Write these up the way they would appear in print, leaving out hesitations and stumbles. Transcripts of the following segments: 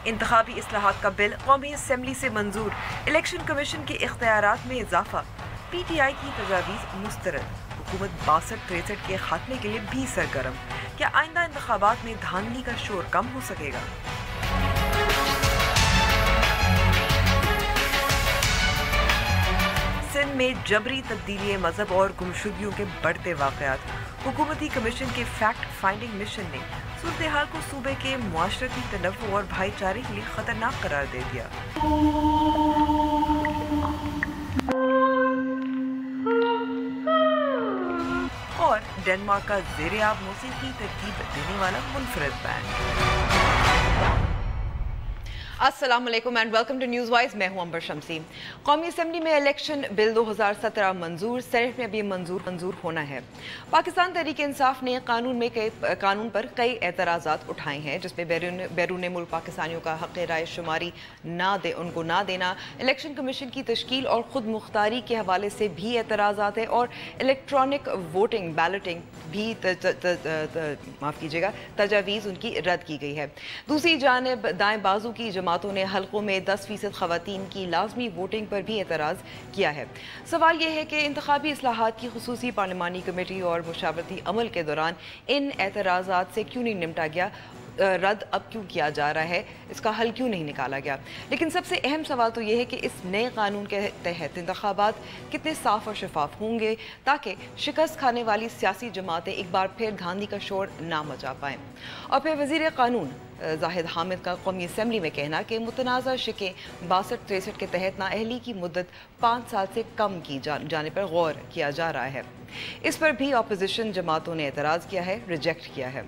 انتخابی اصلاحات کا بل قومی اسمبلی سے منظور، الیکشن کمیشن کے اختیارات میں اضافہ، پی ٹی آئی کی تجاویز مسترد، حکومت 62-63 کے خاتمے کے لیے بھی سرگرم، کیا آئندہ انتخابات میں دھاندلی کا شور کم ہو سکے گا؟ سندھ میں جبری تبدیلی مذہب اور گمشدگیوں کے بڑھتے واقعات، حکومتی کمیشن کے فیکٹ فائنڈنگ مشن نے صورتحال کو صوبے کے معاشرتی تنوع اور بھائی چارے کے لیے خطرناک قرار دے دیا۔ اور ڈنمارک کا زیر آب موسیقی ترتیب دینے والا منفرد بینڈ۔ السلام علیکم and welcome to News Wise, میں ہوں امبر شمسی۔ قومی اسمبلی میں الیکشن بل 2017 منظور، سینٹ میں بھی منظور ہونا ہے۔ پاکستان تحریک انصاف نے قانون پر کئی اعتراضات اٹھائے ہیں، جس میں بیرون ملک پاکستانیوں کا حق رائے شماری ان کو نہ دینا، الیکشن کمیشن کی تشکیل اور خود مختاری کے حوالے سے بھی اعتراضات ہیں، اور الیکٹرانک ووٹنگ بیلٹنگ بھی تجاویز ان کی رد کی گئی ہے۔ دوسری جانب دائیں بازو کی جماعتوں نے حلقوں میں 10% خواتین کی لازمی ووٹنگ پر بھی اعتراض کیا ہے۔ سوال یہ ہے کہ انتخابی اصلاحات کی خصوصی پارلیمانی کمیٹی اور مشاورتی عمل کے دوران ان اعتراضات سے کیوں نہیں نمٹا گیا، رد اب کیوں کیا جا رہا ہے، اس کا حل کیوں نہیں نکالا گیا؟ لیکن سب سے اہم سوال تو یہ ہے کہ اس نئے قانون کے تحت انتخابات کتنے صاف اور شفاف ہوں گے تاکہ شکست کھانے والی سیاسی جماعتیں ایک بار پھر دھاندلی کا شور نہ مچا پائیں۔ اور پھر وزیر قانون زاہد حامد کا قومی اسمبلی میں کہنا کہ متنازع شقیں 62-63 کے تحت نااہلی کی مدت 5 سال سے کم کی جانے پر غور کیا جا رہا ہے۔ اس پر بھی اپوزیشن جماعتوں نے اعتراض کیا ہے، ریجیکٹ کیا ہے۔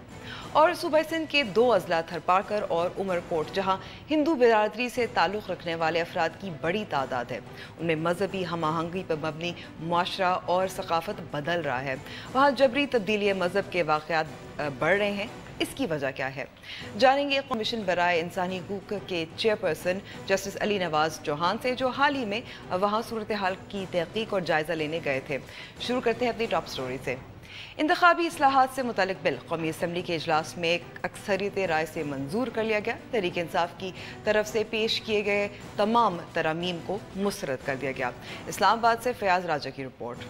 اور صوبہ سندھ کے 2 اضلاع تھرپارکر اور عمر کوٹ، جہاں ہندو برادری سے تعلق رکھنے والے افراد کی بڑی تعداد ہے، ان میں مذہبی ہم آہنگی پر مبنی معاشرہ اور ثقافت بدل رہا ہے، وہاں جبری تبدیلی مذہب کے واقعات بڑھ رہے ہیں۔ اس کی وجہ کیا ہے؟ جانیں گے کمیشن برائے انسانی حقوق کے چیئرپرسن جسٹس علی نواز چوہان سے، جو حال ہی میں وہاں صورتحال کی تحقیق اور جائزہ لینے گئے تھے۔ شروع کرتے ہیں اپنی ٹاپ سٹوری سے۔ انتخابی اصلاحات سے متعلق بل قومی اسمبلی کے اجلاس میں اکثریت رائے سے منظور کر لیا گیا۔ تحریک انصاف کی طرف سے پیش کیے گئے تمام ترامیم کو مسترد کر دیا گیا۔ اسلام آباد سے فیاض راجہ کی رپورٹ۔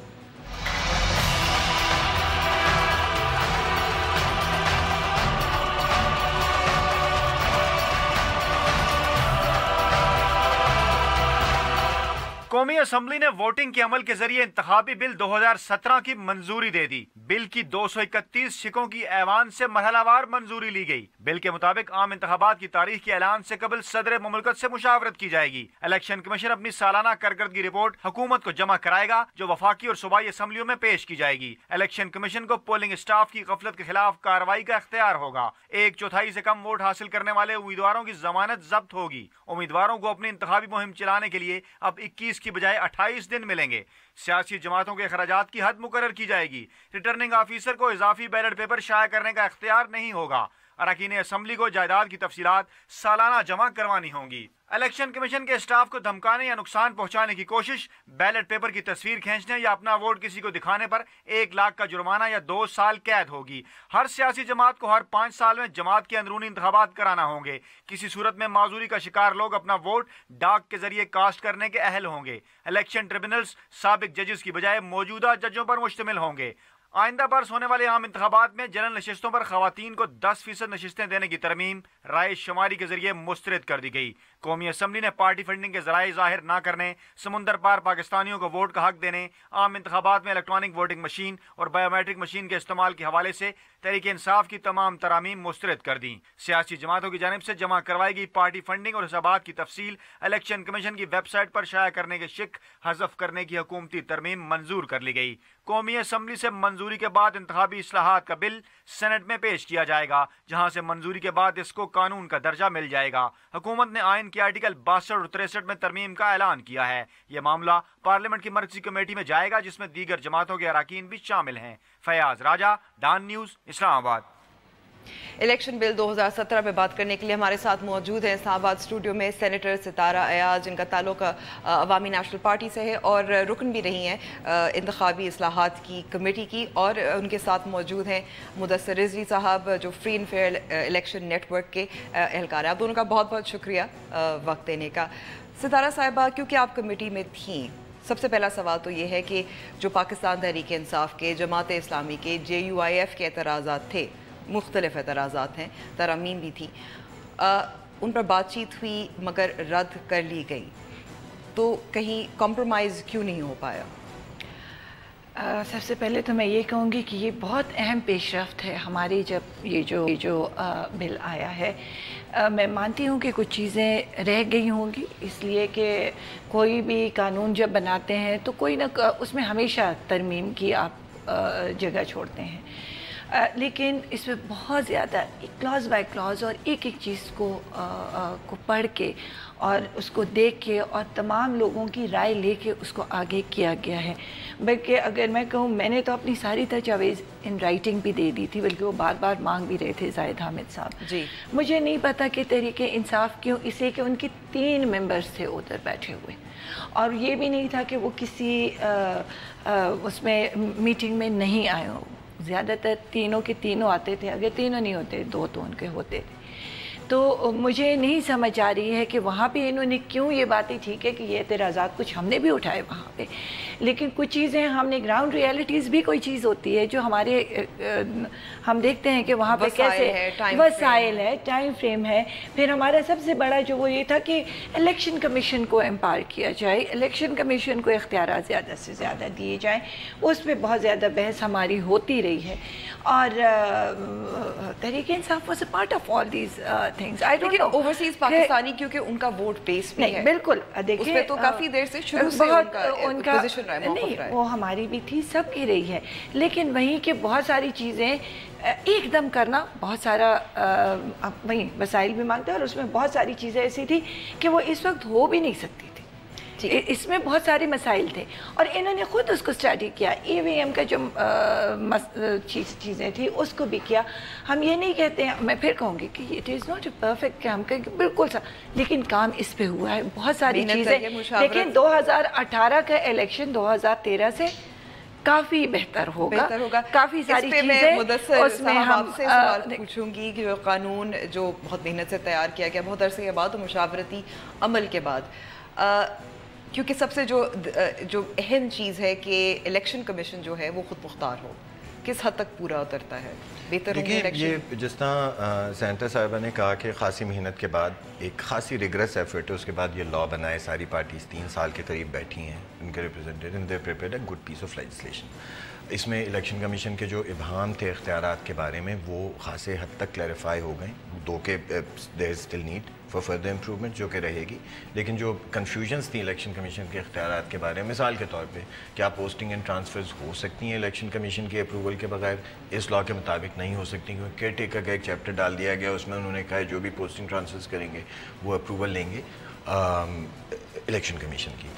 قومی اسمبلی نے ووٹنگ کے عمل کے ذریعے انتخابی بل 2017 کی منظوری دے دی۔ بل کی 231 شقوں کی ایوان سے مرحلہ وار منظوری لی گئی۔ بل کے مطابق عام انتخابات کی تاریخ کے اعلان سے قبل صدر مملکت سے مشاورت کی جائے گی۔ الیکشن کمیشن اپنی سالانہ کارکردگی رپورٹ حکومت کو جمع کرائے گا، جو وفاقی اور صوبائی اسمبلیوں میں پیش کی جائے گی۔ الیکشن کمیشن کو پولنگ اسٹاف کی غفلت کے خلاف کارروائی کا اختیار ہوگا۔ 1/4 سے کم ووٹ حاصل کرنے والے امیدواروں کی ضمانت ضبط ہوگی۔ امیدواروں کو اپنی انتخابی مہم چلانے کے لیے اب 21 کی بجائے 28 دن ملیں گے۔ سیاسی جماعتوں کے اخراجات کی حد مقرر کی جائے گی۔ ریٹرننگ آفیسر کو اضافی بیلٹ پیپر شائع کرنے کا اختیار نہیں ہوگا۔ اراکین اسمبلی کو جائیداد کی تفصیلات سالانہ جمع کروانی ہوں گی۔ الیکشن کمیشن کے اسٹاف کو دھمکانے یا نقصان پہنچانے کی کوشش، بیلٹ پیپر کی تصویر کھینچنے یا اپنا ووٹ کسی کو دکھانے پر 1 لاکھ کا جرمانہ یا 2 سال قید ہوگی۔ ہر سیاسی جماعت کو ہر 5 سال میں جماعت کے اندرونی انتخابات کرانا ہوں گے۔ کسی صورت میں معذوری کا شکار لوگ اپنا ووٹ ڈاک کے ذریعے کاسٹ کرنے کے اہل ہوں گے۔ الیکشن ٹریبونلز سابق ججز کی بجائے موجودہ ججوں پر مشتمل ہوں گے۔ آئندہ برس ہونے والے عام انتخابات میں جنرل نشستوں پر خواتین کو 10% نشستیں دینے کی ترمیم رائے شماری کے ذریعے مسترد کر دی گئی۔ قومی اسمبلی نے پارٹی فنڈنگ کے ذرائع ظاہر نہ کرنے، سمندر پار پاکستانیوں کو ووٹ کا حق دینے، عام انتخابات میں الیکٹرانک ووٹنگ مشین اور بایو میٹرک مشین کے استعمال کے حوالے سے تحریک انصاف کی تمام ترامیم مسترد کر دیں۔ سیاسی جماعتوں کی جانب سے جمع کروائی گئی پارٹی فنڈنگ اور حسابات کی تفصیل الیکشن کمیشن کی ویب سائٹ پر شائع کرنے کے شق حذف کرنے کی حکومتی ترمیم منظور کر لی گئی۔ قومی اسمبلی سے منظوری کے بعد انتخابی اصلاحات کا بل سینٹ میں پیش کیا جائے گا، جہاں سے منظوری کے بعد اس کو قانون کا درجہ مل جائے گا۔ حکومت نے آئین کے آرٹیکل 62 اور 63 میں ترمیم کا اعلان کیا ہے۔ یہ معاملہ پارلیمنٹ کی مرکزی کمیٹی میں جائے گا، جس میں دیگر جماعتوں کے اراکین بھی شامل ہیں۔ فیاض راجہ، ڈان نیوز، اسلام آباد۔ الیکشن بل 2017 پہ بات کرنے کے لیے ہمارے ساتھ موجود ہیں اسلام آباد اسٹوڈیو میں سینیٹر ستارہ ایاز، جن کا تعلق عوامی نیشنل پارٹی سے ہے اور رکن بھی رہی ہیں انتخابی اصلاحات کی کمیٹی کی، اور ان کے ساتھ موجود ہیں مدثر رضوی صاحب جو free and fair election network کے اہلکار ہیں۔ آپ دونوں کا بہت بہت شکریہ وقت دینے کا۔ ستارہ صاحبہ، کیونکہ آپ کمیٹی میں تھیں، سب سے پہلا سوال تو یہ ہے کہ جو پاکستان تحریک انصاف کے، جماعت اسلامی کے، JUIF کے اعتراضات تھے، مختلف اعتراضات ہیں، ترامیم بھی تھی، ان پر بات چیت ہوئی مگر رد کر لی گئی، تو کہیں کمپرومائز کیوں نہیں ہو پایا؟ سب سے پہلے تو میں یہ کہوں گی کہ یہ بہت اہم پیش رفت ہے ہماری، جب یہ جو بل آیا ہے۔ میں مانتی ہوں کہ کچھ چیزیں رہ گئی ہوں گی، اس لیے کہ کوئی بھی قانون جب بناتے ہیں تو کوئی نہ اس میں ہمیشہ ترمیم کی آپ جگہ چھوڑتے ہیں، لیکن اس میں بہت زیادہ کلاز بائی کلاز اور ایک ایک چیز کو پڑھ کے اور اس کو دیکھ کے اور تمام لوگوں کی رائے لے کے اس کو آگے کیا گیا ہے۔ بلکہ اگر میں کہوں، میں نے تو اپنی ساری تجاویز ان رائٹنگ بھی دے دی تھی، بلکہ وہ بار بار مانگ بھی رہے تھے زاہد حامد صاحب۔ جی، مجھے نہیں پتا کہ تحریک انصاف کیوں، اس لیے کہ ان کے 3 ممبرز تھے ادھر بیٹھے ہوئے، اور یہ بھی نہیں تھا کہ وہ کسی اس میں میٹنگ میں نہیں آئے ہوں۔ زیادہ تر تینوں کے تینوں آتے تھے، اگر تینوں نہیں ہوتے 2 تو ان کے ہوتے تھے۔ تو مجھے نہیں سمجھ آ رہی ہے کہ وہاں پہ انہوں نے کیوں یہ باتیں، ٹھیک ہے کہ یہ اعتراضات کچھ ہم نے بھی اٹھائے وہاں پہ، لیکن کچھ چیزیں ہم نے گراؤنڈ ریالٹیز بھی کوئی چیز ہوتی ہے جو ہمارے ہم دیکھتے ہیں کہ وہاں پہ کیسے وسائل ہے، ٹائم فریم ہے۔ پھر ہمارا سب سے بڑا جو وہ یہ تھا کہ الیکشن کمیشن کو امپاور کیا جائے، الیکشن کمیشن کو اختیارات زیادہ سے زیادہ دیے جائیں، اس پہ بہت زیادہ بحث ہماری ہوتی رہی ہے، اور Tehreek Insaf was a part of all these things. لیکن اوورسیز پاکستانی کیونکہ ان کا ووٹ بیس بھی ہے، بالکل، دیکھیں اس پہ تو کافی دیر سے شروع سے ان کا پوزیشن رہا ہے، موقف رہا ہے۔ وہ ہماری بھی تھی، سب کی رہی ہے، لیکن وہیں کہ بہت ساری چیزیں ایک دم کرنا بہت سارا وہیں وسائل بھی مانگتے ہیں، اور اس میں بہت ساری چیزیں ایسی تھی کہ وہ اس وقت ہو بھی نہیں سکتی تھی۔ اس میں بہت سارے مسائل تھے، اور انہوں نے خود اس کو اسٹڈی کیا، EVM کا جو چیزیں تھیں اس کو بھی کیا۔ ہم یہ نہیں کہتے ہیں، میں پھر کہوں گی کہ it is not a perfect کہ ہم کہیں کہ بالکل لیکن کام اس پہ ہوا ہے، بہت ساری چیزیں۔ لیکن 2018 کا الیکشن 2013 سے کافی بہتر ہوگا، کافی ساری چیزیں اس میں ہم سے سوال پوچھوں گی کہ جو قانون جو بہت محنت سے تیار کیا گیا بہت عرصے کے بعد، مشاورتی عمل کے بعد، کیونکہ سب سے جو اہم چیز ہے کہ الیکشن کمیشن جو ہے وہ خود مختار ہو، کس حد تک پورا اترتا ہے؟ بہتر یہ جس طرح سینیٹر صاحبہ نے کہا کہ خاصی محنت کے بعد ایک خاصی ریگریس ایفرٹ ہے، اس کے بعد یہ لا بنائے، ساری پارٹیز 3 سال کے قریب بیٹھی ہیں، ان کے representative they prepared a good piece of legislation. اس میں الیکشن کمیشن کے جو ابہام تھے اختیارات کے بارے میں وہ خاصے حد تک کلیریفائی ہو گئے، دو کہ there is still need for further improvement جو کہ رہے گی، لیکن جو کنفیوژنس تھیں الیکشن کمیشن کے اختیارات کے بارے میں، مثال کے طور پہ کیا پوسٹنگ اینڈ ٹرانسفرز ہو سکتی ہیں الیکشن کمیشن کے اپروول کے بغیر؟ اس لا کے مطابق نہیں ہو سکتی، کیونکہ کیئر ٹیکر کا ایک چیپٹر ڈال دیا گیا، اس میں انہوں نے کہا ہے جو بھی پوسٹنگ ٹرانسفرز کریں گے وہ اپروول لیں گے الیکشن کمیشن کی۔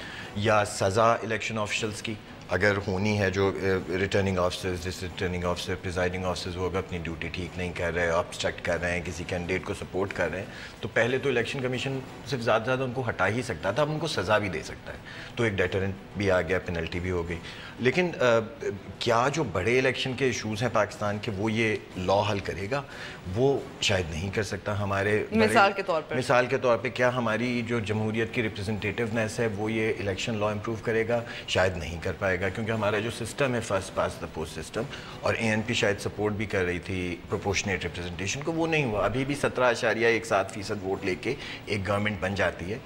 یا سزا الیکشن آفیشلز کی اگر ہونی ہے، جو returning officers, district returning officer, presiding officers وہ اگر اپنی ڈیوٹی ٹھیک نہیں کر رہے، آبسٹرکٹ کر رہے ہیں، کسی کینڈیڈیٹ کو سپورٹ کر رہے ہیں، تو پہلے تو الیکشن کمیشن صرف زیادہ سے زیادہ ان کو ہٹا ہی سکتا تھا، اب ان کو سزا بھی دے سکتا ہے، تو ایک ڈیٹرنٹ بھی آ گیا، پینلٹی بھی ہو گئی۔ لیکن کیا جو بڑے الیکشن کے ایشوز ہیں پاکستان کے وہ یہ لا حل کرے گا؟ وہ شاید نہیں کر سکتا۔ ہمارے مثال کے طور پہ کیا ہماری جو جمہوریت کی ریپرزنٹیٹیونیس ہے وہ یہ الیکشن لا امپروو کرے گا؟ شاید نہیں کر پائے گا، کیونکہ ہمارا جو سسٹم ہے first pass the post system, اور ANP شاید سپورٹ بھی کر رہی تھی پروپورشنیٹ ریپرزنٹیشن کو، وہ نہیں ہوا۔ ابھی بھی 17.17% ووٹ لے کے ایک گورنمنٹ بن جاتی ہے،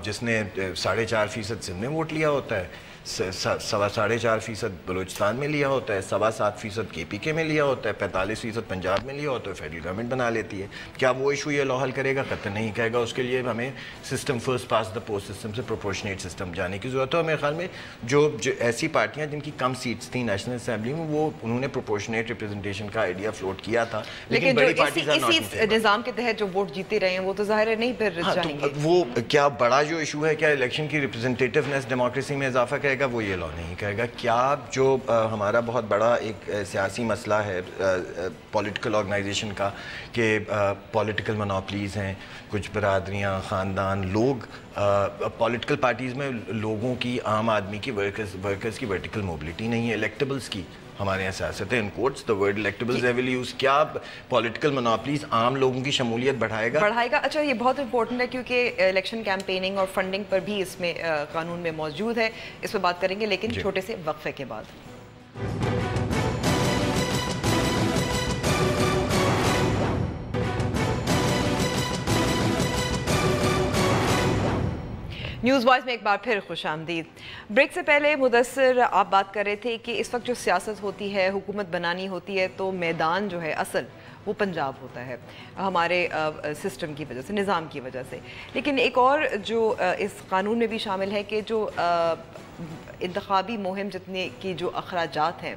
جس نے 4.5% سندھ میں ووٹ لیا ہوتا ہے، 4.5% بلوچستان میں لیا ہوتا ہے، 7.25% KPK میں لیا ہوتا ہے، 45% پنجاب میں لیا ہوتا ہے، فیڈرل گورنمنٹ بنا لیتی ہے۔ کیا وہ ایشو یہ لا حل کرے گا؟ قطعاً نہیں کہے گا۔ اس کے لیے ہمیں system first pass the post system سے پروپورشنیٹ سسٹم جانے کی ضرورت ہے، اور میرے خیال میں جو ایسی پارٹیاں جن کی کم سیٹس تھیں نیشنل اسمبلی میں، وہ انہوں نے پروپورشنیٹ ریپرزنٹیشن کا آئیڈیا فلوٹ کیا تھا، لیکن بڑی پارٹیز اسی نظام کے تحت جو ووٹ جیتے رہے ہیں وہ تو ظاہر ہے نہیں پھر جائیں گے۔ وہ کیا بڑا جو ایشو ہے، کیا الیکشن کی ریپرزنٹیٹیونیس ڈیموکریسی میں اضافہ کرے کرے گا وہ یہ لا نہیں کرے گا. کیا جو ہمارا بہت بڑا ایک سیاسی مسئلہ ہے پولیٹیکل آرگنائزیشن کا کہ پولیٹیکل منوپلیز ہیں, کچھ برادریاں, خاندان, لوگ پولیٹیکل پارٹیز میں لوگوں کی, عام آدمی کی, ورکرز کی ورٹیکل موبلٹی نہیں ہے, الیکٹیبلز کی ہمارے یہاں سیاست ہے. In quotes the word electables heavily use. کیا پولیٹیکل منوپلیز عام لوگوں کی شمولیت بڑھائے گا؟ اچھا, یہ بہت امپورٹنٹ ہے کیونکہ الیکشن کیمپیننگ اور فنڈنگ پر بھی اس میں قانون میں موجود ہے, اس پہ بات کریں گے لیکن چھوٹے سے وقفے کے بعد. نیوز وائز میں ایک بار پھر خوش آمدید. بریک سے پہلے مدثر آپ بات کر رہے تھے کہ اس وقت جو سیاست ہوتی ہے, حکومت بنانی ہوتی ہے, تو میدان جو ہے اصل وہ پنجاب ہوتا ہے ہمارے سسٹم کی وجہ سے, نظام کی وجہ سے. لیکن ایک اور جو اس قانون میں بھی شامل ہے کہ جو انتخابی مہم جتنے کی جو اخراجات ہیں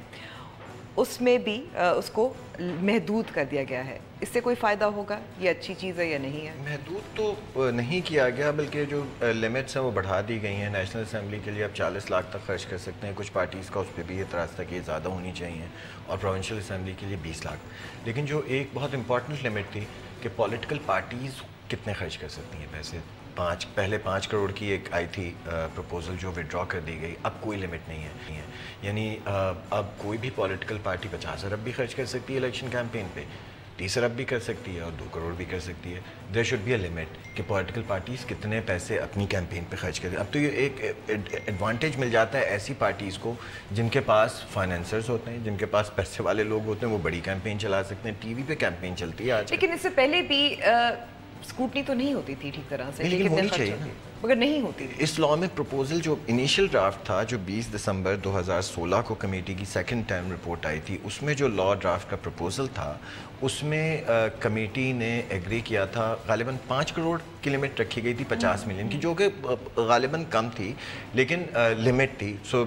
اس میں بھی اس کو محدود کر دیا گیا ہے. اس سے کوئی فائدہ ہوگا؟ یہ اچھی چیز ہے یا نہیں ہے؟ محدود تو نہیں کیا گیا, بلکہ جو لمٹس ہیں وہ بڑھا دی گئی ہیں. نیشنل اسمبلی کے لیے اب 40 لاکھ تک خرچ کر سکتے ہیں. کچھ پارٹیز کا اس پہ بھی اعتراض تھا کہ یہ زیادہ ہونی چاہیے, اور پروونشل اسمبلی کے لیے 20 لاکھ. لیکن جو ایک بہت امپورٹنٹ لمٹ تھی کہ پولیٹیکل پارٹیز کتنے خرچ کر سکتی ہیں پیسے. پہلے 5 کروڑ کی ایک آئی تھی پروپوزل جو وڈرا کر دی گئی. اب کوئی لمٹ نہیں ہے, یعنی اب کوئی بھی پولیٹیکل پارٹی 50 ارب بھی خرچ کر سکتی ہے الیکشن کیمپین پہ, 30 ارب بھی کر سکتی ہے اور 2 کروڑ بھی کر سکتی ہے. There should be a limit کہ پولیٹیکل پارٹیز کتنے پیسے اپنی کیمپین پہ خرچ کریں. اب تو یہ ایک ایڈوانٹیج مل جاتا ہے ایسی پارٹیز کو جن کے پاس فائنینسرز ہوتے ہیں, جن کے پاس پیسے والے لوگ ہوتے ہیں, وہ بڑی کیمپین چلا سکتے ہیں. ٹی وی پہ کیمپین چلتی ہے آج. لیکن اس سے پہلے بھی اسکروٹنی تو نہیں ہوتی تھی ٹھیک طرح سے, لیکن ہونی چاہیے مگر نہیں ہوتی. اس لاء میں پروپوزل جو انیشیل ڈرافٹ تھا جو 20 دسمبر 2016 کو کمیٹی کی سیکنڈ ٹائم رپورٹ آئی تھی, اس میں جو لاء ڈرافٹ کا پروپوزل تھا اس میں کمیٹی نے ایگری کیا تھا غالباً 5 کروڑ کی لمٹ رکھی گئی تھی 50 ملین کی, جو کہ غالباً کم تھی لیکن لمٹ تھی. سو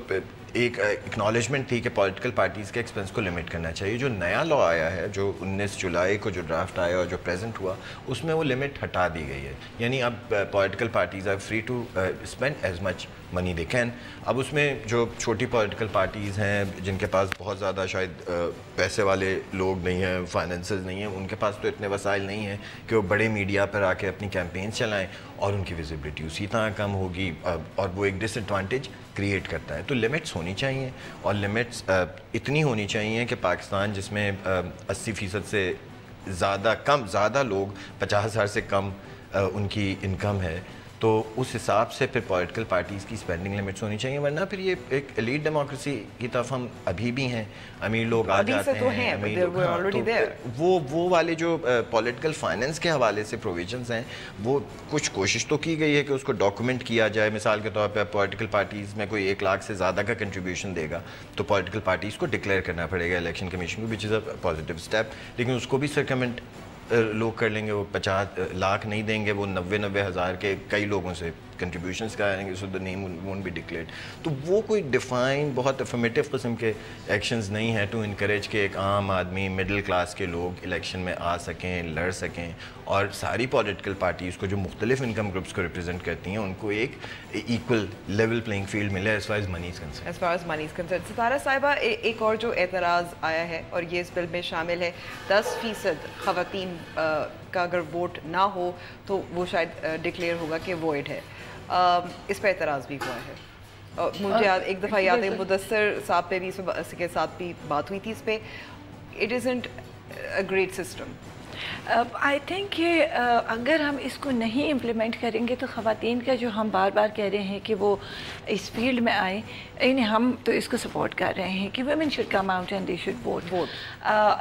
ایک اکنالجمنٹ تھی کہ پولیٹیکل پارٹیز کے ایکسپنس کو لمٹ کرنا چاہیے. جو نیا لاء آیا ہے جو 19 جولائی کو جو ڈرافٹ آیا اور جو پریزنٹ ہوا, اس میں وہ لمٹ ہٹا دی گئی ہے. یعنی اب political parties are free to spend as much money they can. اب اس میں جو چھوٹی پولیٹیکل پارٹیز ہیں جن کے پاس بہت زیادہ شاید پیسے والے لوگ نہیں ہیں, فائنینسرز نہیں ہیں, ان کے پاس تو اتنے وسائل نہیں ہیں کہ وہ بڑے میڈیا پر آ کے اپنی کیمپینز چلائیں, اور ان کی ویزیبلٹی اسی طرح کم ہوگی, اور وہ ایک ڈس ایڈوانٹیج کریٹ کرتا ہے. تو لمٹس ہونی چاہیے, اور لمٹس اتنی ہونی چاہیے کہ پاکستان جس میں 80% سے زیادہ لوگ 50,000 سے کم ان کی انکم ہے, تو اس حساب سے پھر پولیٹیکل پارٹیز کی اسپینڈنگ لمٹس ہونی چاہیے. ورنہ پھر یہ ایک ایلیٹ ڈیموکریسی کی طرف ہم ابھی بھی ہیں, امیر لوگ آ جاتے ہیں, وہ والے جو پولیٹیکل فائنینس کے حوالے سے پروویژنز ہیں وہ کچھ کوشش تو کی گئی ہے کہ اس کو ڈاکومنٹ کیا جائے. مثال کے طور پہ پولیٹیکل پارٹیز میں کوئی 1 لاکھ سے زیادہ کا کنٹریبیوشن دے گا تو پولیٹیکل پارٹیز کو ڈکلیئر کرنا پڑے گا الیکشن کمیشن کو, وچ از اے پازیٹیو اسٹیپ. لیکن اس کو بھی سرکمنٹ لوگ کر لیں گے, وہ 50 لاکھ نہیں دیں گے, وہ 90 ہزار کے کئی لوگوں سے کنٹریبیوشنس کرائیں گے, سو دا نیم وونٹ بی ڈکلیئرڈ. تو وہ کوئی ڈیفائن بہت افرمیٹیو قسم کے ایکشنز نہیں ہیں ٹو انکریج کہ ایک عام آدمی مڈل کلاس کے لوگ الیکشن میں آ سکیں, لڑ سکیں, اور ساری پولیٹیکل پارٹیز کو جو مختلف انکم گروپس کو ریپرزینٹ کرتی ہیں ان کو ایک ایکول لیول پلینگ فیلڈ ملے as far as money is concern. ستارہ صاحبہ, ایک اور جو اعتراض آیا ہے اور یہ اس بل میں شامل ہے, 10% خواتین کا اگر ووٹ نہ ہو تو وہ شاید ڈکلیئر ہوگا کہ وائڈ ہے. اس پہ اعتراض بھی ہوا ہے. مجھے ایک دفعہ یاد ہے مدثر صاحب پہ بھی اس کے ساتھ بھی بات ہوئی تھی اس پہ. It isn't a great system. I think کہ اگر ہم اس کو نہیں امپلیمنٹ کریں گے تو خواتین کا جو ہم بار بار کہہ رہے ہیں کہ وہ اس فیلڈ میں آئیں, یعنی ہم تو اس کو سپورٹ کر رہے ہیں کہ women should come out and they should vote,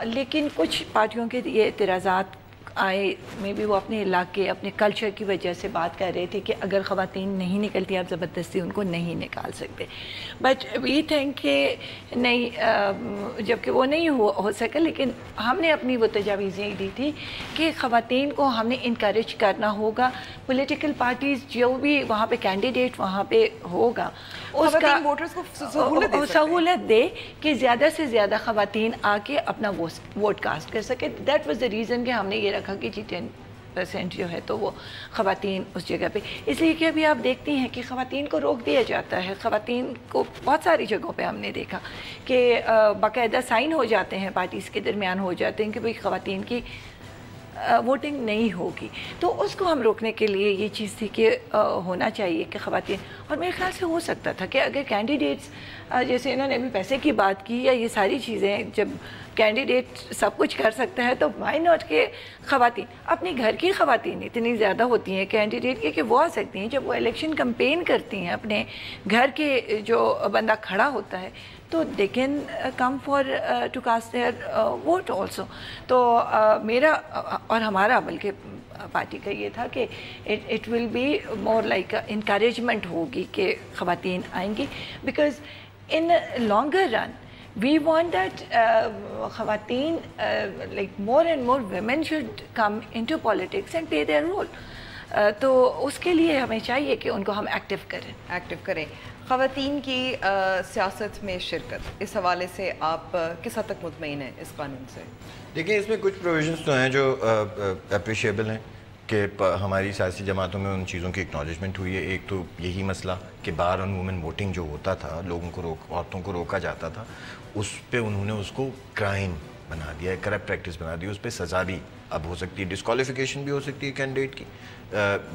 لیکن کچھ پارٹیوں کے یہ اعتراضات آئے, میں بھی وہ اپنے علاقے اپنے کلچر کی وجہ سے بات کر رہے تھے کہ اگر خواتین نہیں نکلتی آپ زبردستی ان کو نہیں نکال سکتے. بٹ وی تھنک کہ نہیں, جب کہ وہ نہیں ہو سکا, لیکن ہم نے اپنی وہ تجاویزیں دی تھی کہ خواتین کو ہم نے انکریج کرنا ہوگا. پولیٹیکل پارٹیز جو بھی وہاں پہ کینڈیڈیٹ وہاں پہ ہوگا اس کا سہولت دے کہ زیادہ سے زیادہ خواتین آ کے اپنا ووٹ کاسٹ کر سکے. دیٹ واز دا ریزن کہ ہم نے یہ رکھا کہ G10 50% جو ہے تو وہ خواتین اس جگہ پہ، اس لیے کہ ابھی آپ دیکھتی ہیں کہ خواتین کو روک دیا جاتا ہے. خواتین کو بہت ساری جگہوں پہ ہم نے دیکھا کہ باقاعدہ سائن ہو جاتے ہیں، پارٹیز کے درمیان ہو جاتے ہیں کہ بھئی خواتین کی ووٹنگ نہیں ہوگی. تو اس کو ہم روکنے کے لیے یہ چیز تھی کہ ہونا چاہیے کہ خواتین، اور میرے خیال سے ہو سکتا تھا کہ اگر کینڈیڈیٹس جیسے انہوں نے ابھی پیسے کی بات کی یا یہ ساری چیزیں، جب کینڈیڈیٹ سب کچھ کر سکتا ہے تو وائی ناٹ کہ خواتین، اپنے گھر کی خواتین اتنی زیادہ ہوتی ہیں کینڈیڈیٹ کی کہ وہ آ سکتی ہیں جب وہ الیکشن کمپین کرتی ہیں اپنے گھر کے جو بندہ کھڑا ہوتا ہے تو they can come for to cast their vote also. تو میرا اور ہمارا بلکہ پارٹی کا یہ تھا کہ it will be more like encouragement ہوگی کہ خواتین آئیں گی، because in longer run we want that خواتین like more and more women should come into politics and play their role. تو اس کے لیے ہمیں چاہیے کہ ان کو ہم ایکٹیو کریں. خواتین کی سیاست میں شرکت، اس حوالے سے آپ کس حد تک مطمئن ہیں اس قانون سے؟ دیکھیں اس میں کچھ پروویژنس تو ہیں جو اپریشیبل ہیں کہ ہماری سیاسی جماعتوں میں ان چیزوں کی اکنالجمنٹ ہوئی ہے. ایک تو یہی مسئلہ کہ بار آن وومن ووٹنگ جو ہوتا تھا، لوگوں کو عورتوں کو روکا جاتا تھا، اس پہ انہوں نے اس کو کرائم بنا دیا ہے، کرپٹ پریکٹس بنا دی. اس پہ سزا بھی اب ہو سکتی ہے، ڈسکوالیفیکیشن بھی ہو سکتی ہے candidate key,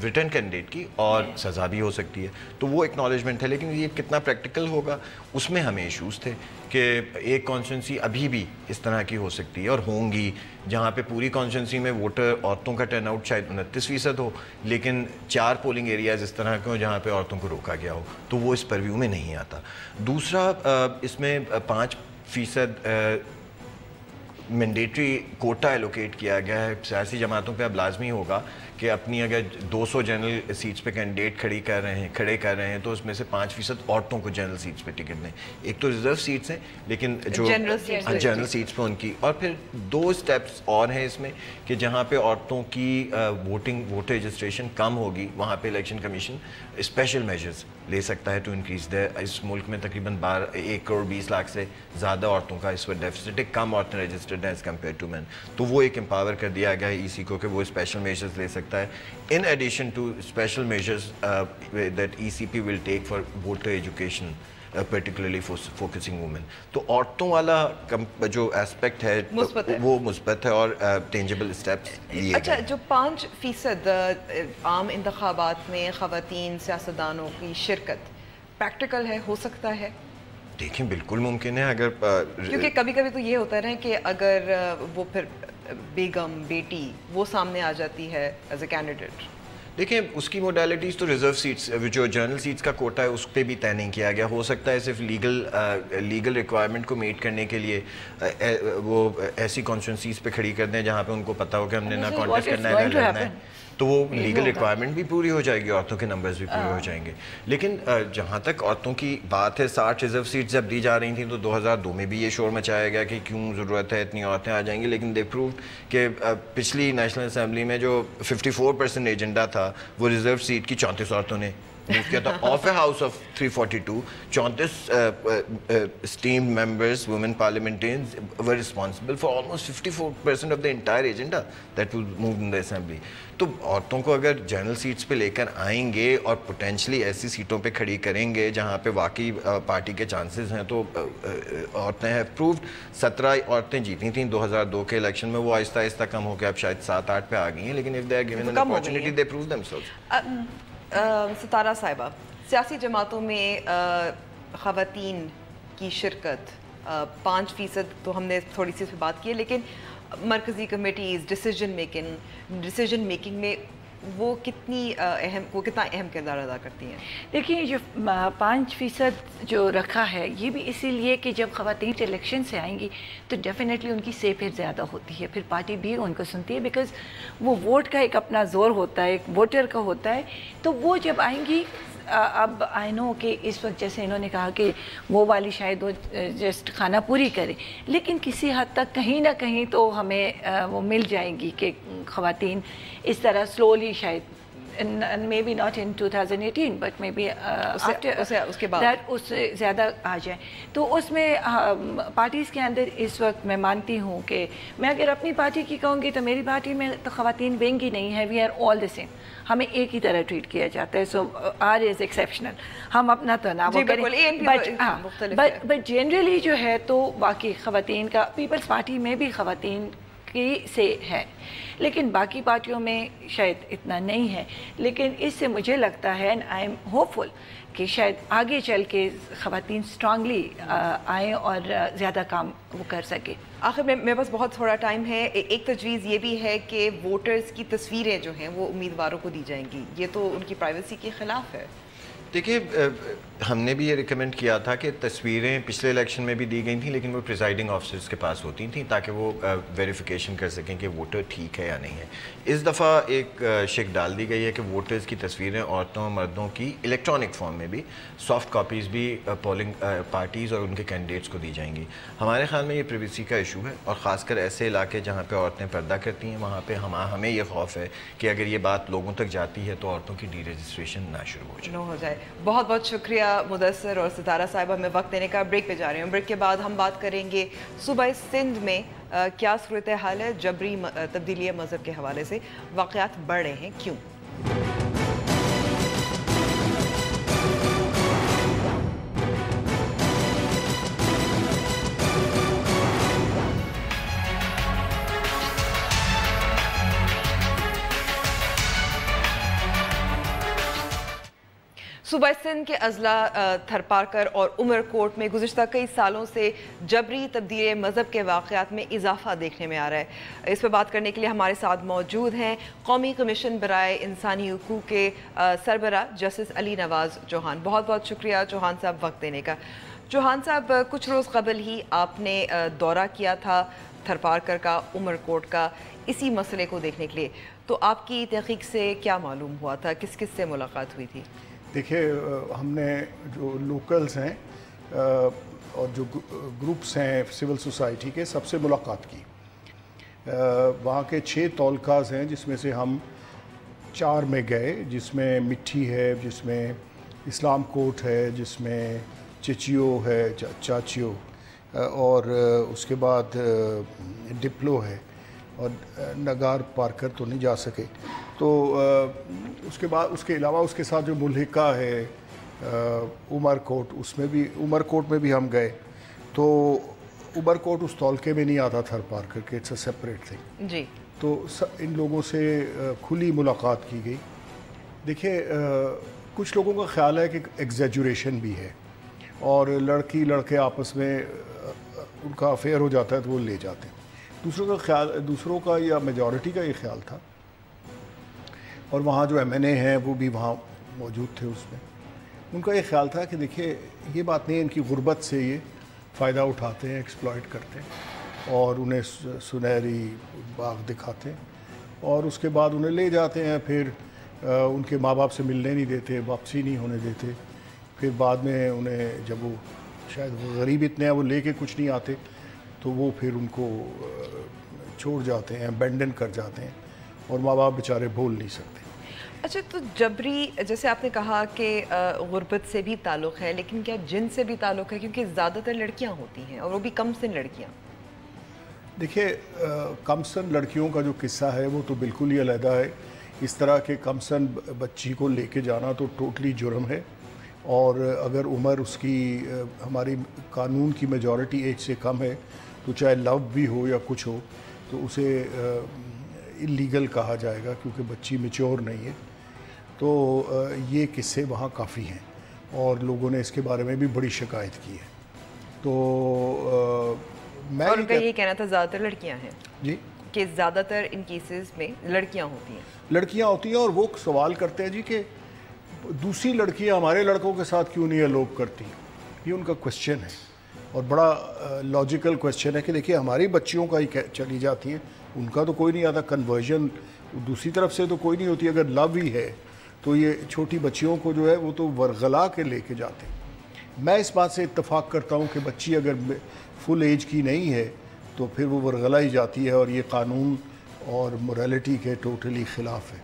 return candidate key, اور سزا بھی ہو سکتی ہے. تو وہ اکنالجمنٹ ہے، لیکن یہ کتنا پریکٹیکل ہوگا اس میں ہمیں ایشوز تھے کہ ایک کانسٹیٹنسی ابھی بھی اس طرح کی ہو سکتی ہے اور ہوں گی جہاں پہ پوری کانسٹیٹنسی میں ووٹر عورتوں کا ٹرن آؤٹ شاید 29% ہو، لیکن 4 پولنگ ایریاز اس طرح کے ہوں جہاں پہ عورتوں کو روکا گیا ہو، تو وہ اس پرویو میں نہیں آتا. دوسرا اس میں 5% مینڈیٹری کوٹا ایلوکیٹ کیا گیا ہے. سیاسی جماعتوں پہ اب لازمی ہوگا کہ اپنی اگر 200 جنرل سیٹس پہ کینڈیڈیٹ کھڑے کر رہے ہیں تو اس میں سے 5% عورتوں کو جنرل سیٹس پہ ٹکٹ دیں. ایک تو ریزرو سیٹس ہیں لیکن جو جنرل سیٹس پہ ان کی، اور پھر 2 اسٹیپس اور ہیں اس میں کہ جہاں پہ عورتوں کی ووٹر رجسٹریشن کم ہوگی وہاں پہ الیکشن کمیشن اسپیشل میجرز لے سکتا ہے ٹو انکریز دا. اس ملک میں تقریباً 1 کروڑ 20 لاکھ سے زیادہ عورتوں کا اس وقت ڈیفیسٹ ہے، کم عورتیں رجسٹرڈ ہیں ایز کمپیئر ٹو مین. تو وہ ایک امپاور کر دیا گیا ہے ای سی کو کہ وہ اسپیشل میجرز لے سکتا ہے in addition to special measures that ECP will take for voter education, particularly for focusing women. تو عورتوں والا جو اسپیکٹ ہے وہ مثبت ہے اور ٹینجبل اسٹیپس لیے گئے. اچھا، جو 5% عام انتخابات میں خواتین سیاستدانوں کی شرکت پریکٹیکل ہے، ہو سکتا ہے؟ دیکھیں بالکل ممکن ہے، اگر کیونکہ کبھی کبھی تو یہ ہوتا ہے کہ اگر وہ پھر بیگم بیٹی وہ سامنے آ جاتی ہے ایز اے کینڈیڈیٹ. دیکھیں اس کی موڈیلٹیز تو ریزرو سیٹس جو جنرل سیٹس کا کوٹا ہے اس پہ بھی طے نہیں کیا گیا. ہو سکتا ہے صرف لیگل ریکوائرمنٹ کو میٹ کرنے کے لیے وہ ایسی کانسٹیٹنسیز پہ کھڑی کر دیں جہاں پہ ان کو پتا ہو کہ ہم نے نہ کانٹیسٹ کرنا ہے نہ لڑنا ہے، تو وہ لیگل ریکوائرمنٹ بھی پوری ہو جائے گی، عورتوں کے نمبرز بھی پورے ہو جائیں گے. لیکن جہاں تک عورتوں کی بات ہے، 60 ریزرو سیٹس جب دی جا رہی تھیں تو 2002 میں بھی یہ شور مچایا گیا کہ کیوں ضرورت ہے اتنی عورتیں آ جائیں گی. لیکن دے پرووڈ کہ پچھلی نیشنل اسمبلی میں جو 54% ایجنڈا تھا وہ ریزرو سیٹ کی 34 عورتوں نے موو کیا تھا. Of a house of 342 34 esteemed members women parliamentarians were responsible for almost 54% of the entire agenda that was moved in the assembly. تو عورتوں کو اگر جنرل سیٹس پہ لے کر آئیں گے اور پوٹینشلی ایسی سیٹوں پہ کھڑی کریں گے جہاں پہ واقعی پارٹی کے چانسز ہیں، تو عورتیں ہیں پرووڈ. 17 عورتیں جیتی تھیں 2002 کے الیکشن میں، وہ آہستہ آہستہ کم ہو کے اب شاید 7-8 پہ آ گئی ہیں، لیکن if they are given an opportunity they prove themselves. ستارہ صاحبہ، سیاسی جماعتوں میں خواتین کی شرکت 5% تو ہم نے تھوڑی سی بات کی ہے، لیکن مرکزی کمیٹیز ڈیسیجن میکنگ میں وہ کتنا اہم کردار ادا کرتی ہیں؟ دیکھیے جو 5% جو رکھا ہے یہ بھی اسی لیے کہ جب خواتین الیکشن سے آئیں گی تو ڈیفینیٹلی ان کی سے پھر زیادہ ہوتی ہے، پھر پارٹی بھی ان کو سنتی ہے، بیکاز وہ ووٹ کا ایک اپنا زور ہوتا ہے، ایک ووٹر کا ہوتا ہے. تو وہ جب آئیں گی، اب آئی نو کہ اس وقت جیسے انہوں نے کہا کہ وہ والی شاید وہ جسٹ خانہ پوری کرے، لیکن کسی حد تک کہیں نہ کہیں تو ہمیں وہ مل جائیں گی کہ خواتین اس طرح سلولی شاید may be not in 2018 but may be اس کے بعد اس سے زیادہ آ جائیں. تو اس میں پارٹیز کے اندر اس وقت میں مانتی ہوں کہ میں اگر اپنی پارٹی کی کہوں گی تو میری پارٹی میں تو خواتین ونگ ہی نہیں ہے. We are all the same, ہمیں ایک ہی طرح ٹریٹ کیا جاتا ہے. سو آر از ایکسیپشنل, ہم اپنا تو نہ وہ کریں. بٹ جنرلی جو ہے تو باقی خواتین کا پیپلز پارٹی میں بھی خواتین کی سے ہے, لیکن باقی پارٹیوں میں شاید اتنا نہیں ہے. لیکن اس سے مجھے لگتا ہے آئی ایم ہوپ فل کہ شاید آگے چل کے خواتین اسٹرانگلی آئیں اور زیادہ کام وہ کر سکے. آخر میں میرے پاس بہت تھوڑا ٹائم ہے. ایک تجویز یہ بھی ہے کہ ووٹرز کی تصویریں جو ہیں وہ امیدواروں کو دی جائیں گی, یہ تو ان کی پرائیویسی کے خلاف ہے. دیکھیے ہم نے بھی یہ ریکمینڈ کیا تھا کہ تصویریں پچھلے الیکشن میں بھی دی گئی تھیں, لیکن وہ پریزائڈنگ آفیسرز کے پاس ہوتی تھیں تاکہ وہ ویریفیکیشن کر سکیں کہ ووٹر ٹھیک ہے یا نہیں ہے. اس دفعہ ایک شک ڈال دی گئی ہے کہ ووٹرز کی تصویریں عورتوں مردوں کی الیکٹرانک فارم میں بھی سافٹ کاپیز بھی پولنگ پارٹیز اور ان کے کینڈیڈیٹس کو دی جائیں گی. ہمارے خیال میں یہ پریویسی کا ایشو ہے, اور خاص کر ایسے علاقے جہاں پہ عورتیں پردہ کرتی ہیں وہاں پہ ہمیں یہ خوف ہے کہ اگر یہ بات لوگوں تک جاتی ہے تو عورتوں کی ڈی رجسٹریشن نہ شروع ہو جائے. بہت بہت شکریہ مدثر اور ستارہ صاحبہ. میں وقت دینے کا بریک پہ جا رہی ہوں. بریک کے بعد ہم بات کریں گے صوبہ سندھ میں کیا صورتحال ہے, جبری تبدیلی مذہب کے حوالے سے واقعات بڑھ رہے ہیں, کیوں. صوبہ سندھ کے اضلاع تھرپارکر اور عمر کوٹ میں گزشتہ کئی سالوں سے جبری تبدیلی مذہب کے واقعات میں اضافہ دیکھنے میں آ رہا ہے. اس پہ بات کرنے کے لیے ہمارے ساتھ موجود ہیں قومی کمیشن برائے انسانی حقوق کے سربراہ جسٹس علی نواز چوہان. بہت بہت شکریہ چوہان صاحب وقت دینے کا. چوہان صاحب, کچھ روز قبل ہی آپ نے دورہ کیا تھا تھرپارکر کا, عمر کوٹ کا, اسی مسئلے کو دیکھنے کے لیے. تو آپ کی تحقیق سے کیا معلوم ہوا تھا, کس کس سے ملاقات ہوئی تھی؟ دیکھیے ہم نے جو لوکلز ہیں اور جو گروپس ہیں سول سوسائٹی کے, سب سے ملاقات کی. وہاں کے 6 تولکاز ہیں جس میں سے ہم 4 میں گئے, جس میں مٹھی ہے, جس میں اسلام کوٹ ہے, جس میں چچیو ہے, چاچیو, اور اس کے بعد ڈپلو ہے, اور نگار پارکر تو نہیں جا سکے. تو اس کے بعد اس کے علاوہ اس کے ساتھ جو ملحقہ ہے عمر کوٹ, اس میں بھی عمر کوٹ میں بھی ہم گئے. تو عمر کوٹ اس تولکے میں نہیں آتا تھرپارکر کے, اٹس اے سیپریٹ تھنگ. جی. تو ان لوگوں سے کھلی ملاقات کی گئی. دیکھیے کچھ لوگوں کا خیال ہے کہ ایگزیجوریشن بھی ہے, اور لڑکی لڑکے آپس میں ان کا افیئر ہو جاتا ہے تو وہ لے جاتے ہیں. دوسروں کا یا میجورٹی کا یہ خیال تھا, اور وہاں جو ایم این اے ہیں وہ بھی وہاں موجود تھے, اس میں ان کا یہ خیال تھا کہ دیکھیے یہ بات نہیں, ان کی غربت سے یہ فائدہ اٹھاتے ہیں, ایکسپلائٹ کرتے ہیں, اور انہیں سنہری باغ دکھاتے ہیں, اور اس کے بعد انہیں لے جاتے ہیں. پھر ان کے ماں باپ سے ملنے نہیں دیتے, واپسی نہیں ہونے دیتے. پھر بعد میں انہیں جب وہ شاید وہ غریب اتنے ہیں وہ لے کے کچھ نہیں آتے, تو وہ پھر ان کو چھوڑ جاتے ہیں, ابینڈن کر جاتے ہیں, اور ماں باپ بیچارے بول نہیں سکتے. اچھا, تو جبری جیسے آپ نے کہا کہ غربت سے بھی تعلق ہے, لیکن کیا جن سے بھی تعلق ہے, کیونکہ زیادہ تر لڑکیاں ہوتی ہیں اور وہ بھی کم سن لڑکیاں. دیکھیے کم سن لڑکیوں کا جو قصہ ہے وہ تو بالکل ہی علیحدہ ہے. اس طرح کے کم سن بچی کو لے کے جانا تو ٹوٹلی جرم ہے, اور اگر عمر اس کی ہماری قانون کی میجورٹی ایج سے کم ہے تو چاہے لو بھی ہو یا کچھ ہو تو اسے اللیگل کہا جائے گا, کیونکہ بچی میچور نہیں ہے. تو یہ قصے وہاں کافی ہیں, اور لوگوں نے اس کے بارے میں بھی بڑی شکایت کی ہے. تو میں اور ان کا یہ کہنا تھا زیادہ تر لڑکیاں ہیں. جی, کہ زیادہ تر ان کیسز میں لڑکیاں ہوتی ہیں. اور وہ سوال کرتے ہیں جی کہ دوسری لڑکیاں ہمارے لڑکوں کے ساتھ کیوں نہیں الوپ کرتی. یہ ان کا کوشچن ہے, اور بڑا لاجیکل کوشچن ہے کہ دیکھیے ہماری بچیوں کا ہی چلی جاتی ہیں, ان کا تو کوئی نہیں آتا. کنورژن دوسری طرف سے تو کوئی نہیں ہوتی. اگر لو ہی ہے تو یہ چھوٹی بچیوں کو جو ہے وہ تو ورغلا کے لے کے جاتے ہیں. میں اس بات سے اتفاق کرتا ہوں کہ بچی اگر فل ایج کی نہیں ہے تو پھر وہ ورغلا ہی جاتی ہے, اور یہ قانون اور موریلٹی کے ٹوٹلی خلاف ہے.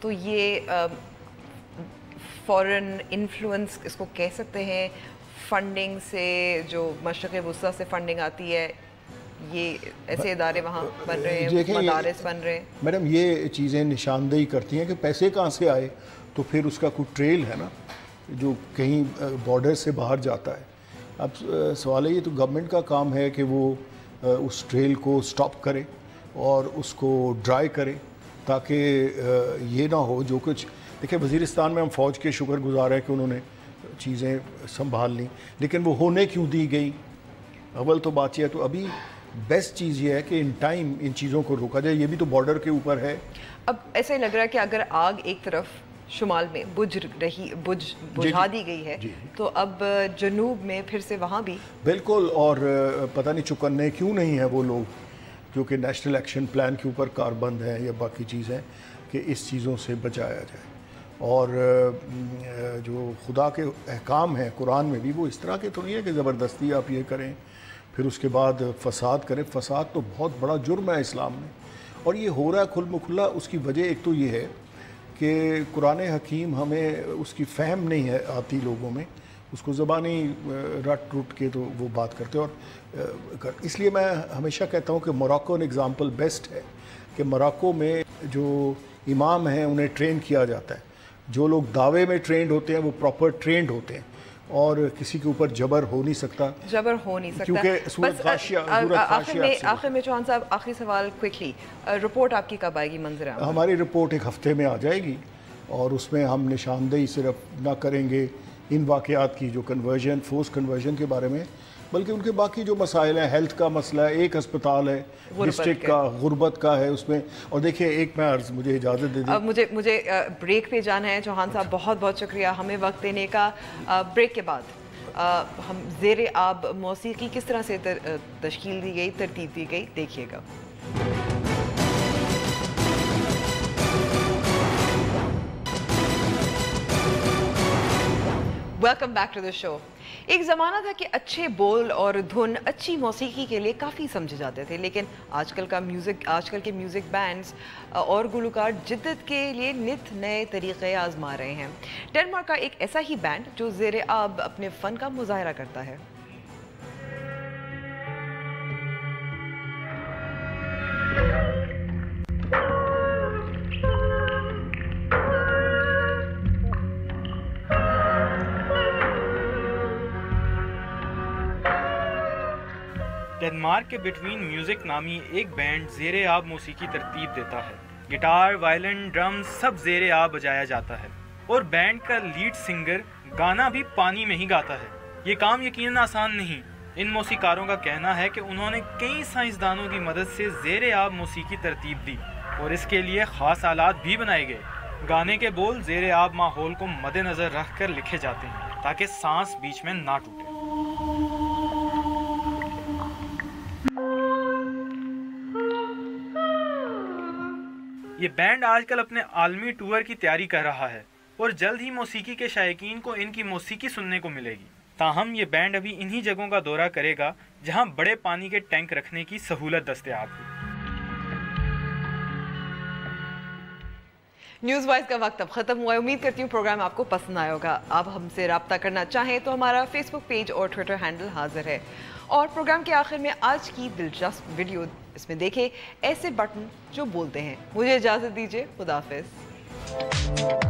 تو یہ فورن انفلوئنس اس کو کہہ سکتے ہیں، فنڈنگ سے جو مشرق وسطیٰ سے فنڈنگ آتی ہے، یہ ایسے ادارے وہاں بن رہے ہیں، مدارس بن رہے ہیں. میڈم یہ چیزیں نشاندہی کرتی ہیں کہ پیسے کہاں سے آئے، تو پھر اس کا کوئی ٹریل ہے نا جو کہیں بارڈر سے باہر جاتا ہے. اب سوال ہے، یہ تو گورنمنٹ کا کام ہے کہ وہ اس ٹریل کو سٹاپ کرے اور اس کو ڈرائی کرے، تاکہ یہ نہ ہو جو کچھ. دیکھیں وزیرستان میں ہم فوج کے شکر گزار ہیں کہ انہوں نے چیزیں سنبھال لیں، لیکن وہ ہونے کیوں دی گئی؟ اول تو بات یہ ہے، تو ابھی بیسٹ چیز یہ ہے کہ ان ٹائم ان چیزوں کو روکا جائے. یہ بھی تو بارڈر کے اوپر ہے. اب ایسا ہی لگ رہا ہے کہ اگر آگ ایک طرف شمال میں بجھا دی گئی ہے تو اب جنوب میں پھر سے وہاں بھی بالکل. اور پتہ نہیں چکنے کیوں نہیں ہیں وہ لوگ جو کہ نیشنل ایکشن پلان کے اوپر کاربند ہیں یا باقی چیزیں، کہ اس چیزوں سے بچایا جائے. اور جو خدا کے احکام ہیں قرآن میں بھی وہ اس طرح کے تو نہیں ہے کہ زبردستی آپ یہ کریں پھر اس کے بعد فساد کریں. فساد تو بہت بڑا جرم ہے اسلام میں، اور یہ ہو رہا ہے کھل مکھلا. اس کی وجہ ایک تو یہ ہے کہ قرآن حکیم ہمیں اس کی فہم نہیں ہے آتی لوگوں میں، اس کو زبانی رٹ ٹوٹ کے تو وہ بات کرتے. اور اس لیے میں ہمیشہ کہتا ہوں کہ موراکو ایگزامپل بیسٹ ہے، کہ موراکو میں جو امام ہیں انہیں ٹرین کیا جاتا ہے. جو لوگ دعوے میں ٹرینڈ ہوتے ہیں وہ پراپر ٹرینڈ ہوتے ہیں، اور کسی کے اوپر جبر ہو نہیں سکتا، کیونکہ صورت خاشیہ. آخر میں چوہان صاحب آخری سوال کوئکلی، رپورٹ آپ کی کب آئے گی منظر عام؟ ہماری رپورٹ ایک ہفتے میں آ جائے گی، اور اس میں ہم نشاندہی صرف نہ کریں گے ان واقعات کی جو کنورژن، فورس کنورژن کے بارے میں، بلکہ ان کے باقی جو مسائل ہیں. ہیلتھ کا مسئلہ ہے، ایک ہسپتال ہے ڈسٹرکٹ کا، غربت کا ہے اس میں. اور دیکھیں ایک میں عرض، مجھے اجازت دے دیں، مجھے بریک پہ جانا ہے. چوہان صاحب بہت بہت شکریہ ہمیں وقت دینے کا. بریک کے بعد ہم زیر آب موسیقی کس طرح سے تشکیل دی گئی، ترتیب دی گئی، دیکھیے گا. ویلکم بیک ٹو دا شو. ایک زمانہ تھا کہ اچھے بول اور دھن اچھی موسیقی کے لیے کافی سمجھے جاتے تھے، لیکن آج کل کے میوزک بینڈز اور گلوکار جدت کے لیے نت نئے طریقے آزما رہے ہیں. ڈنمارک کا ایک ایسا ہی بینڈ جو زیر آب اپنے فن کا مظاہرہ کرتا ہے. ڈنمارک کے بٹوین میوزک نامی ایک بینڈ زیر آب موسیقی ترتیب دیتا ہے. گٹار، وائلن، ڈرم سب زیر آب بجایا جاتا ہے، اور بینڈ کا لیڈ سنگر گانا بھی پانی میں ہی گاتا ہے. یہ کام یقیناً آسان نہیں. ان موسیقاروں کا کہنا ہے کہ انہوں نے کئی سائنسدانوں کی مدد سے زیر آب موسیقی ترتیب دی، اور اس کے لیے خاص آلات بھی بنائے گئے. گانے کے بول زیر آب ماحول کو مد نظر رکھ کر لکھے جاتے ہیں تاکہ سانس بیچ میں نہ ٹوٹے. یہ بینڈ آج کل اپنے عالمی ٹور کی تیاری کر رہا ہے، اور جلد ہی موسیقی کے شائقین کو ان کی موسیقی سننے کو ملے گی. تاہم یہ بینڈ ابھی انہی جگہوں کا دورہ کرے گا جہاں بڑے پانی کے ٹینک رکھنے کی سہولت دستیاب ہو. نیوز وائز کا وقت اب ختم ہوا ہے. امید کرتی ہوں پروگرام آپ کو پسند آیا ہوگا. آپ ہم سے رابطہ کرنا چاہیں تو ہمارا فیس بک پیج اور ٹویٹر ہینڈل حاضر ہے. اور پروگرام کے آخر میں آج کی دلچسپ ویڈیو اس میں دیکھیں ایسے بٹن جو بولتے ہیں. مجھے اجازت دیجیے. خدا حافظ.